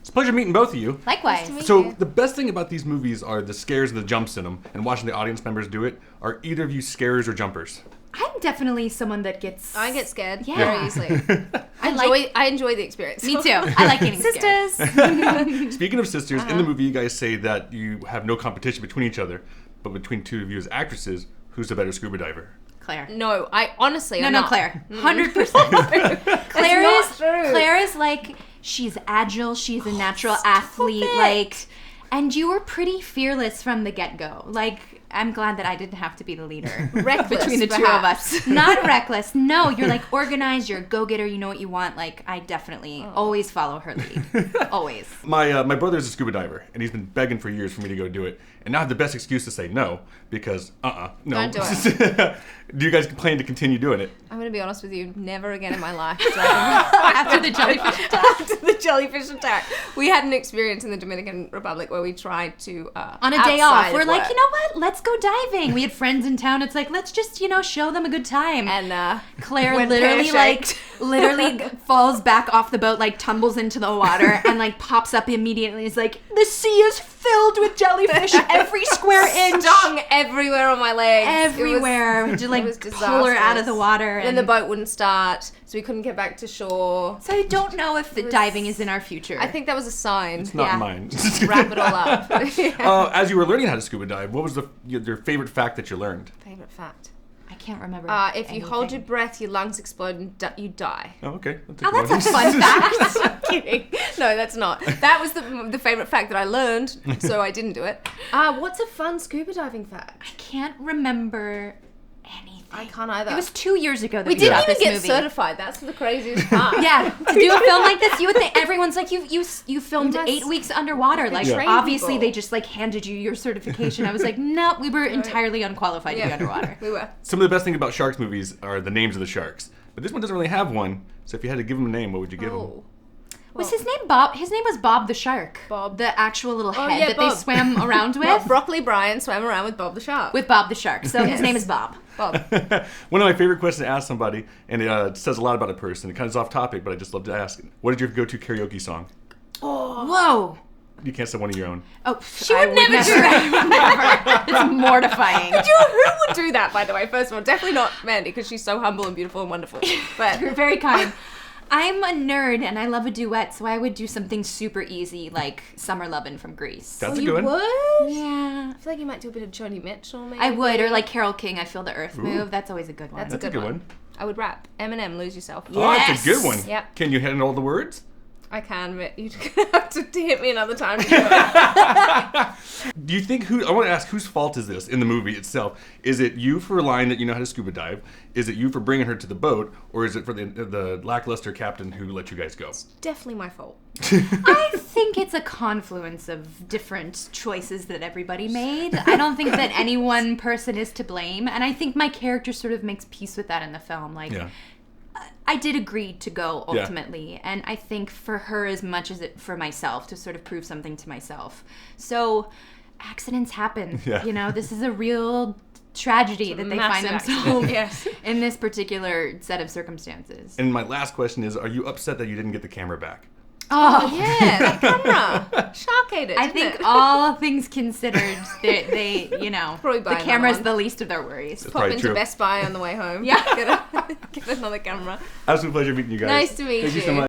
It's a pleasure meeting both of you. Likewise. So the best thing about these movies are the scares and the jumps in them, and watching the audience members do it. Are either of you scarers or jumpers? I'm definitely someone that gets... I get scared very Yeah. easily. I enjoy the experience. Me too. I like getting Sisters. scared. Speaking of sisters, in the movie you guys say that you have no competition between each other, but between two of you as actresses, who's the better scuba diver? Claire. No, I honestly, No, I'm no, not. Claire. 100%. Claire is like, she's agile, she's a natural athlete, like, and you were pretty fearless from the get-go. Like, I'm glad that I didn't have to be the leader. Reckless, between the two of us. Not reckless. No, you're like organized, you're a go-getter, you know what you want. Like, I definitely always follow her lead. Always. My brother's a scuba diver, and he's been begging for years for me to go do it. And now I have the best excuse to say no, because, no. Don't do it. Do you guys plan to continue doing it? I'm going to be honest with you, never again in my life. After the jellyfish attack. After the jellyfish attack. We had an experience in the Dominican Republic where we tried to, on a day off, we're like, work. you know what? Let's go diving. We had friends in town. It's like, let's just, show them a good time. And Claire went literally pear-shaped. literally falls back off the boat, like tumbles into the water and like pops up immediately. It's like, the sea is filled with jellyfish every square inch. stung everywhere on my legs. Everywhere. Just like was pull her out of the disastrous. water. And the boat wouldn't start, so we couldn't get back to shore. So I don't know if the diving is in our future. I think that was a sign. It's not Yeah. mine. Wrap it all up. As you were learning how to scuba dive, what was your favorite fact that you learned? Favorite fact. I can't remember. If you hold your anything. breath, your lungs explode and you die. Oh, okay. That's Oh, good that's a one. fun fact. I'm kidding. No, that's not. That was the favorite fact that I learned, so I didn't do it. What's a fun scuba diving fact? I can't remember anything. I can't either. It was 2 years ago that we we didn't got even this get movie. certified. That's the craziest part. Yeah, to do a film like this, you would think everyone's like, you filmed You must 8 weeks underwater. Like, train obviously people. they just like handed you your certification. I was like, no, we were entirely unqualified to be underwater. We were. Some of the best things about sharks movies are the names of the sharks. But this one doesn't really have one. So if you had to give him a name, what would you give him? Oh. Was his name Bob? His name was Bob the Shark. Bob. The actual little head yeah, that Bob. they swam around with. Well, Broccoli Brian swam around with Bob the Shark. With Bob the Shark. So his Yes. name is Bob. Bob. One of my favorite questions to ask somebody, and it says a lot about a person. It kind of is off topic, but I just love to ask it. What is your go-to karaoke song? Whoa. You can't say one of your own. Oh, she would never do that. Never. It's mortifying. Who would do that, by the way? First of all, definitely not Mandy, because she's so humble and beautiful and wonderful. But You're very kind. I'm a nerd and I love a duet, so I would do something super easy like Summer Lovin' from Grease. That's a you good one. would? Yeah. I feel like you might do a bit of Joni Mitchell, maybe. I would, or like Carole King, I Feel the Earth Ooh. Move. That's always a good one. That's That's a good one. I would rap. Eminem, Lose Yourself. Oh, that's a good one. Yep. Can you handle all the words? I can, but you're gonna have to hit me another time. Do you think I want to ask, whose fault is this in the movie itself? Is it you for relying that you know how to scuba dive? Is it you for bringing her to the boat? Or is it for the lackluster captain who let you guys go? Definitely my fault. I think it's a confluence of different choices that everybody made. I don't think that any one person is to blame, and I think my character sort of makes peace with that in the film. Like, Yeah. I did agree to go Yeah. ultimately, and I think for her as much as it for myself to sort of prove something to myself. So accidents happen. Yeah. You know, this is a real tragedy that they find massive themselves accident, yes. in this particular set of circumstances. And my last question is, are you upset that you didn't get the camera back? Oh, Yeah, that camera. Shark ate it, I didn't think it? all things considered, they you know, Probably the buy another camera's one. the least of their worries. Pop probably into true. Best Buy on the way home. Yeah. Get another camera. Absolute pleasure meeting you guys. Nice to meet Thank you so you. much.